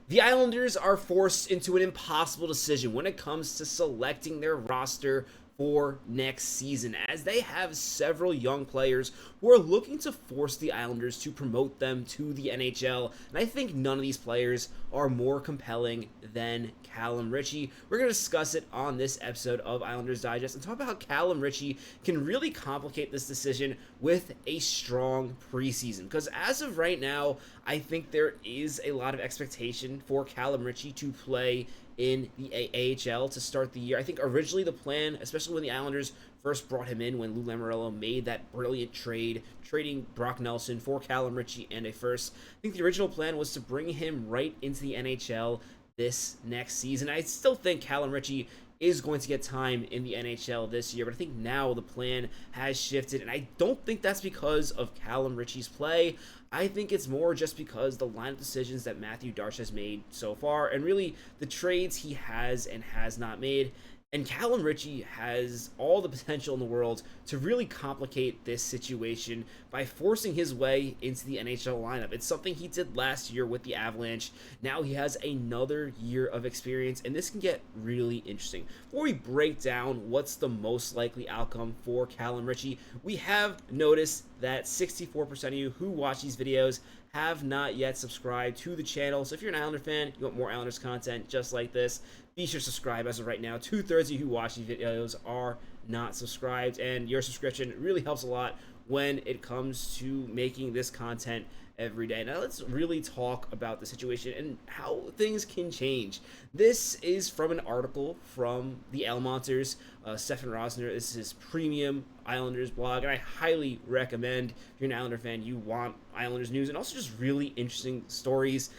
The Islanders are forced into an impossible decision when it comes to selecting their roster for next season, as they have several young players who are looking to force the Islanders to promote them to the NHL. And I think none of these players are more compelling than Calum Ritchie. We're going to discuss it on this episode of Islanders Digest and talk about how Calum Ritchie can really complicate this decision with a strong preseason. Because as of right now, I think there is a lot of expectation for Calum Ritchie to play in the AHL to start the year. I think originally the plan, especially when the Islanders first brought him in, when Lou Lamoriello made that brilliant trade, trading Brock Nelson for Calum Ritchie and a first, I think the original plan was to bring him right into the NHL this next season. I still think Calum Ritchie is going to get time in the NHL this year, but I think now the plan has shifted, and I don't think that's because of Calum Ritchie's play. I think it's more just because the lineup decisions that Mathew Barzal has made so far, and really the trades he has and has not made. And Calum Ritchie has all the potential in the world to really complicate this situation by forcing his way into the NHL lineup. It's something he did last year with the Avalanche. Now he has another year of experience, and this can get really interesting. Before we break down what's the most likely outcome for Calum Ritchie, we have noticed that 64% of you who watch these videos have not yet subscribed to the channel. So if you're an Islander fan, you want more Islanders content just like this, be sure to subscribe. As of right now, 2/3 of you who watch these videos are not subscribed, and your subscription really helps a lot when it comes to making this content every day. Now let's really talk about the situation and how things can change. This is from an article from the Elmonters. Stefan Rosner. This is his premium Islanders blog, and I highly recommend, if you're an Islander fan, you want Islanders news and also just really interesting stories,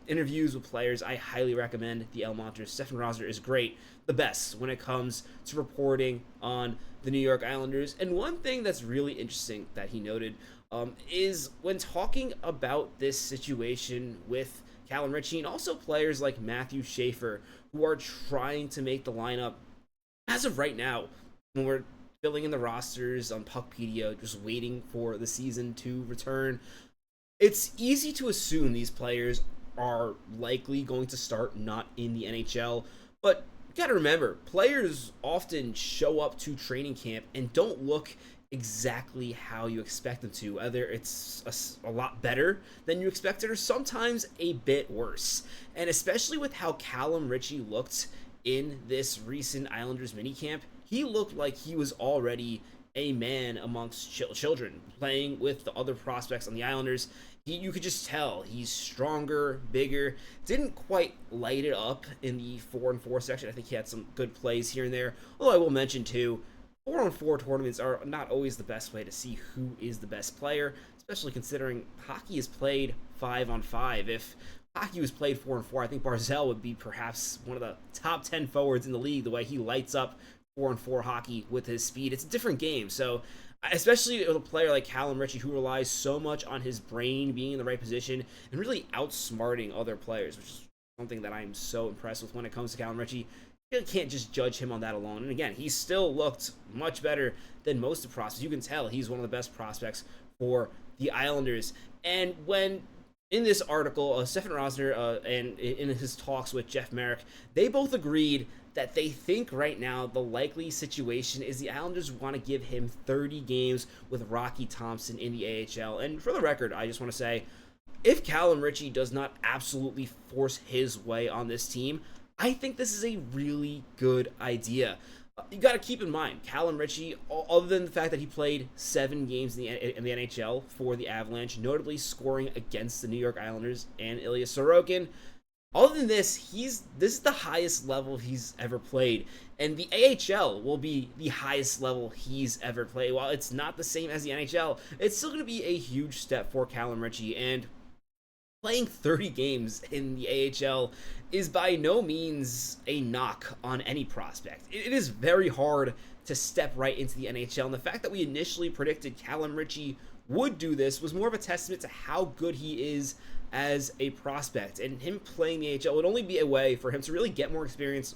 interviews with players. I highly recommend the Elmonters. Stefan Rosner is great, the best when it comes to reporting on the New York Islanders. And one thing that's really interesting that he noted is when talking about this situation with Calum Ritchie and also players like Matthew Schaefer, who are trying to make the lineup. As of right now, when we're filling in the rosters on Puckpedia, just waiting for the season to return, it's easy to assume these players are likely going to start not in the NHL. But you gotta remember, players often show up to training camp and don't look exactly how you expect them to. Either it's a lot better than you expected, or sometimes a bit worse. And especially with how Calum Ritchie looked in this recent Islanders minicamp, he looked like he was already a man amongst children, playing with the other prospects on the Islanders. You could just tell he's stronger, bigger. Didn't quite light it up in the 4-on-4 section. I think he had some good plays here and there. Although I will mention too, 4-on-4 tournaments are not always the best way to see who is the best player, especially considering hockey is played 5-on-5. If hockey was played 4-on-4, I think Barzal would be perhaps one of the top 10 forwards in the league, the way he lights up 4-on-4 hockey with his speed. It's a different game. So especially with a player like Calum Ritchie, who relies so much on his brain being in the right position and really outsmarting other players, which is something that I'm so impressed with when it comes to Calum Ritchie. You can't just judge him on that alone. And again, he still looked much better than most of the prospects. You can tell he's one of the best prospects for the Islanders. And when in this article, Stefan Rosner and in his talks with Jeff Merrick, they both agreed that they think right now the likely situation is the Islanders want to give him 30 games with Rocky Thompson in the AHL. And for the record, I just want to say, if Calum Ritchie does not absolutely force his way on this team, I think this is a really good idea. You got to keep in mind, Calum Ritchie, other than the fact that he played 7 games in the NHL for the Avalanche, notably scoring against the New York Islanders and Ilya Sorokin, other than this, this is the highest level he's ever played. And the AHL will be the highest level he's ever played. While it's not the same as the NHL, it's still going to be a huge step for Calum Ritchie. And playing 30 games in the AHL is by no means a knock on any prospect. It is very hard to step right into the NHL, and the fact that we initially predicted Calum Ritchie would do this was more of a testament to how good he is as a prospect. And him playing the AHL would only be a way for him to really get more experience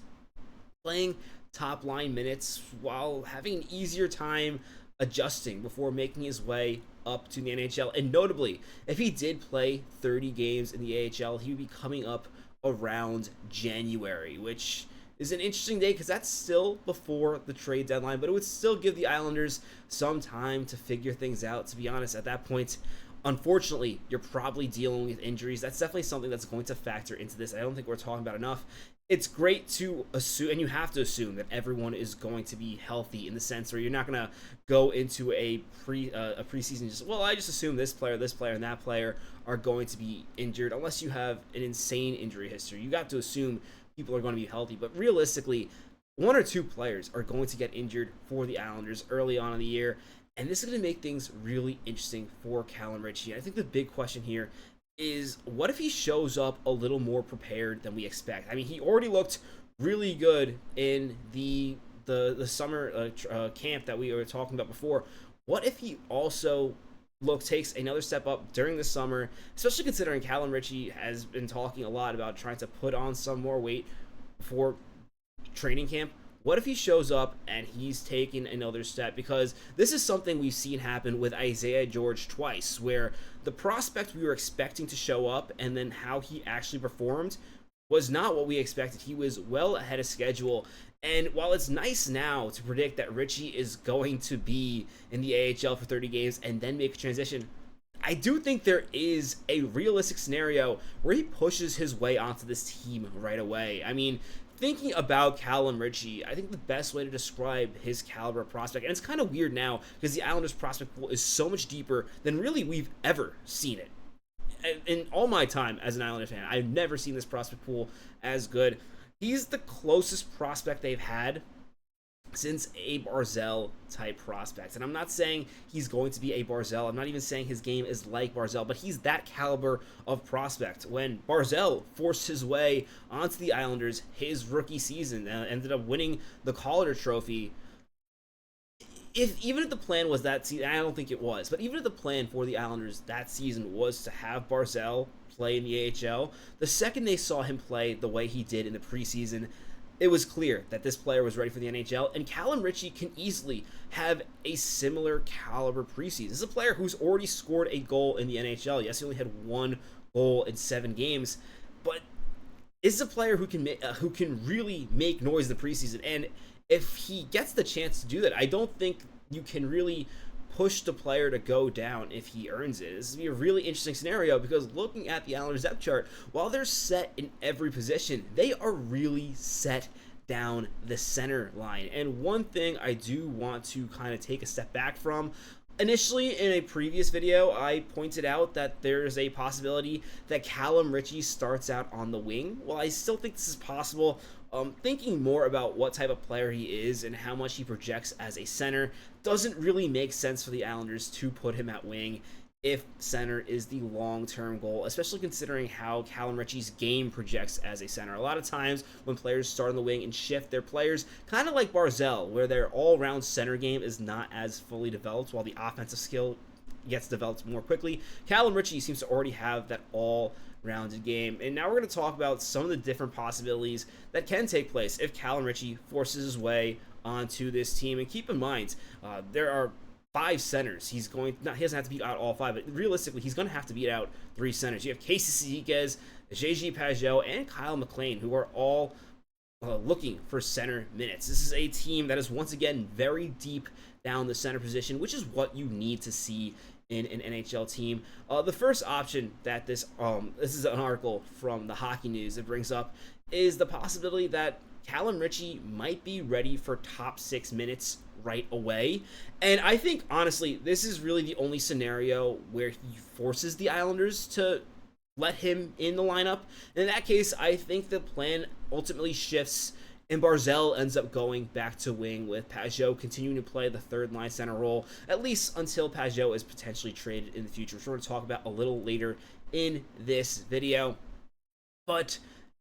playing top-line minutes while having an easier time adjusting before making his way up to the NHL. And notably, if he did play 30 games in the AHL, he would be coming up around January, which is an interesting day because that's still before the trade deadline, but it would still give the Islanders some time to figure things out. To be honest, at that point, unfortunately, you're probably dealing with injuries. That's definitely something that's going to factor into this. I don't think we're talking about enough. It's great to assume, and you have to assume, that everyone is going to be healthy, in the sense where you're not going to go into a preseason just, well, I just assume this player, and that player are going to be injured, unless you have an insane injury history. You got to assume people are going to be healthy, but realistically, one or two players are going to get injured for the Islanders early on in the year, and this is going to make things really interesting for Calum Ritchie. I think the big question here is, what if he shows up a little more prepared than we expect? I mean, he already looked really good in the summer camp that we were talking about before. What if he also takes another step up during the summer, especially considering Calum Ritchie has been talking a lot about trying to put on some more weight for training camp? What if he shows up and he's taking another step? Because this is something we've seen happen with Isaiah George twice, where the prospect we were expecting to show up and then how he actually performed was not what we expected. He was well ahead of schedule. And while it's nice now to predict that Ritchie is going to be in the AHL for 30 games and then make a transition, I do think there is a realistic scenario where he pushes his way onto this team right away. I mean, thinking about Calum Ritchie, I think the best way to describe his caliber prospect, and it's kind of weird now because the Islanders prospect pool is so much deeper than really we've ever seen it. In all my time as an Islander fan, I've never seen this prospect pool as good. He's the closest prospect they've had since a Barzal type prospect. And I'm not saying he's going to be a Barzal. I'm not even saying his game is like Barzal, but he's that caliber of prospect. When Barzal forced his way onto the Islanders his rookie season, ended up winning the Calder Trophy. Even if the plan was that season, I don't think it was, but even if the plan for the Islanders that season was to have Barzal play in the AHL, the second they saw him play the way he did in the preseason, it was clear that this player was ready for the NHL, and Calum Ritchie can easily have a similar caliber preseason. This is a player who's already scored a goal in the NHL. Yes, he only had one goal in 7 games, but this is a player who can really make noise in the preseason. And if he gets the chance to do that, I don't think you can really push the player to go down if he earns it. This would be a really interesting scenario, because looking at the Islanders depth chart, while they're set in every position, they are really set down the center line. And one thing I do want to kind of take a step back from, initially in a previous video, I pointed out that there's a possibility that Calum Ritchie starts out on the wing. Well, I still think this is possible. Thinking more about what type of player he is and how much he projects as a center, doesn't really make sense for the Islanders to put him at wing if center is the long-term goal, especially considering how Calum Ritchie's game projects as a center. A lot of times when players start on the wing and shift their players, kind of like Barzal, where their all-round center game is not as fully developed, while the offensive skill gets developed more quickly. Calum Ritchie seems to already have that all-rounded game. And now we're going to talk about some of the different possibilities that can take place if Calum Ritchie forces his way onto this team. And keep in mind, there are 5 centers. He doesn't have to beat out all 5, but realistically, he's going to have to beat out 3 centers. You have Casey Ciziquez, JG Pageau, and Kyle McLean, who are all looking for center minutes. This is a team that is once again very deep down the center position, which is what you need to see in an NHL team. The first option that this is an article from the Hockey News that brings up is the possibility that Calum Ritchie might be ready for top 6 minutes right away. And I think, honestly, this is really the only scenario where he forces the Islanders to let him in the lineup. In that case, I think the plan ultimately shifts and Barzal ends up going back to wing, with Pageau continuing to play the third line center role, at least until Pageau is potentially traded in the future, which we're going to talk about a little later in this video. But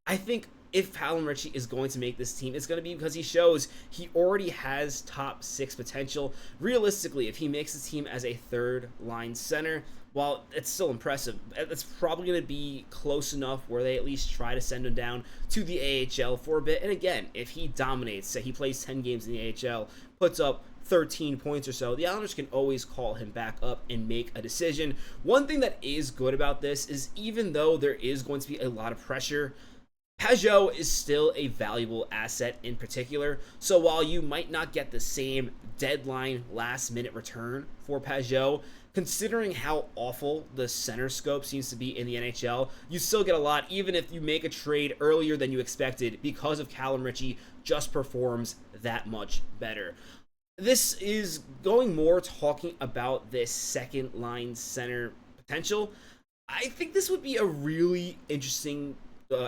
I think if Calum Ritchie is going to make this team, it's going to be because he shows he already has top 6 potential. Realistically, if he makes the team as a third line center, while it's still impressive, it's probably going to be close enough where they at least try to send him down to the AHL for a bit. And again, if he dominates, say he plays 10 games in the AHL, puts up 13 points or so, the Islanders can always call him back up and make a decision. One thing that is good about this is even though there is going to be a lot of pressure, Pageau is still a valuable asset in particular. So while you might not get the same deadline last minute return for Pageau, considering how awful the center scope seems to be in the NHL, you still get a lot even if you make a trade earlier than you expected because of Calum Ritchie just performs that much better. This is going more talking about this second line center potential. I think this would be a really interesting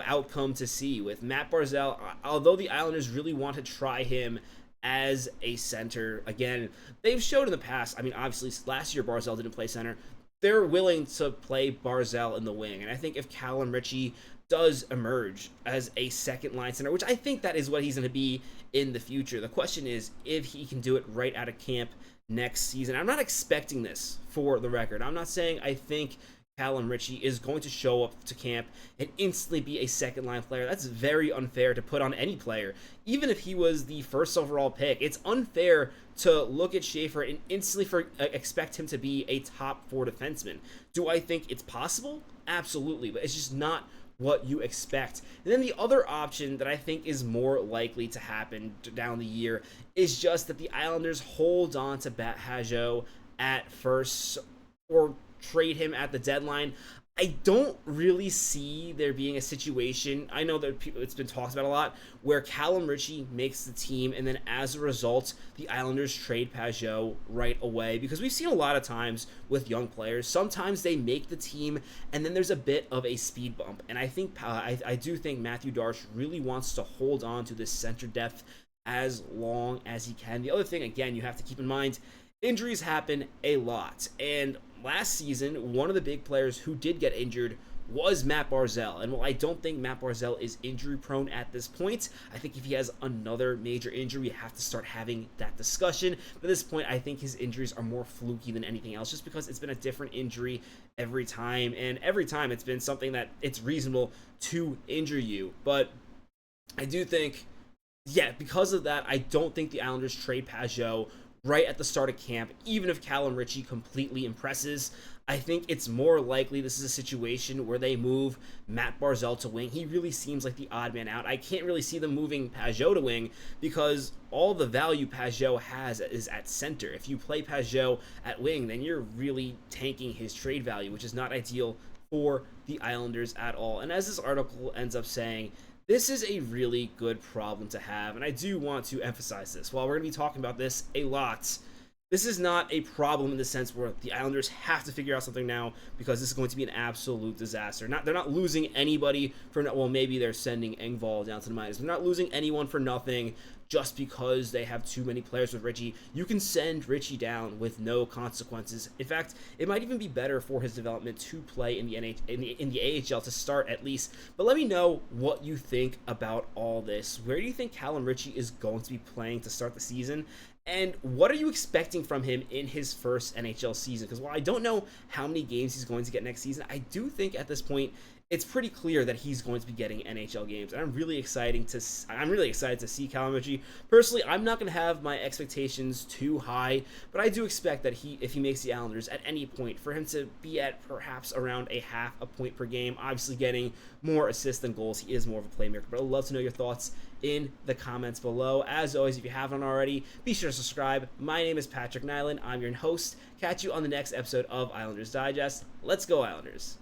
outcome to see with Matt Barzal. Although the Islanders really want to try him as a center, again, they've showed in the past, I mean, obviously last year Barzal didn't play center. They're willing to play Barzal in the wing, and I think if Calum Ritchie does emerge as a second line center, which I think that is what he's going to be in the future, the question is if he can do it right out of camp next season. I'm not expecting this, for the record. I'm not saying I think Calum Ritchie is going to show up to camp and instantly be a second line player. That's very unfair to put on any player. Even if he was the first overall pick, it's unfair to look at Schaefer and instantly expect him to be a top 4 defenseman. Do I think it's possible? Absolutely, but it's just not what you expect. And then the other option that I think is more likely to happen down the year is just that the Islanders hold on to Pageau at first or trade him at the deadline. I don't really see there being a situation, I know that it's been talked about a lot, where Calum Ritchie makes the team and then as a result the Islanders trade Pageau right away, because we've seen a lot of times with young players, sometimes they make the team and then there's a bit of a speed bump, and I think I do think Matthew Darche really wants to hold on to this center depth as long as he can. The other thing, again, you have to keep in mind, injuries happen a lot, and last season, one of the big players who did get injured was Matt Barzal. And while I don't think Matt Barzal is injury prone at this point, I think if he has another major injury, we have to start having that discussion. But at this point, I think his injuries are more fluky than anything else, just because it's been a different injury every time. And every time it's been something that it's reasonable to injure you. But I do think, yeah, because of that, I don't think the Islanders trade Pageau right at the start of camp, even if Calum Ritchie completely impresses. I think it's more likely this is a situation where they move Matt Barzal to wing. He really seems like the odd man out. I can't really see them moving Pageau to wing because all the value Pageau has is at center. If you play Pageau at wing, then you're really tanking his trade value, which is not ideal for the Islanders at all. And as this article ends up saying, this is a really good problem to have, and I do want to emphasize this. While we're going to be talking about this a lot, this is not a problem in the sense where the Islanders have to figure out something now because this is going to be an absolute disaster. They're not losing anybody for, well, maybe they're sending Engvall down to the minors. They're not losing anyone for nothing just because they have too many players with Ritchie. You can send Ritchie down with no consequences. In fact, it might even be better for his development to play in the AHL to start at least. But let me know what you think about all this. Where do you think Calum Ritchie is going to be playing to start the season? And what are you expecting from him in his first NHL season? Because while I don't know how many games he's going to get next season, I do think at this point it's pretty clear that he's going to be getting NHL games, and I'm really excited to see Calum Ritchie. Personally, I'm not going to have my expectations too high, but I do expect that if he makes the Islanders at any point, for him to be at perhaps around a half a point per game, obviously getting more assists than goals. He is more of a playmaker, but I'd love to know your thoughts in the comments below. As always, if you haven't already, be sure to subscribe. My name is Patrick Nilan. I'm your host. Catch you on the next episode of Islanders Digest. Let's go, Islanders.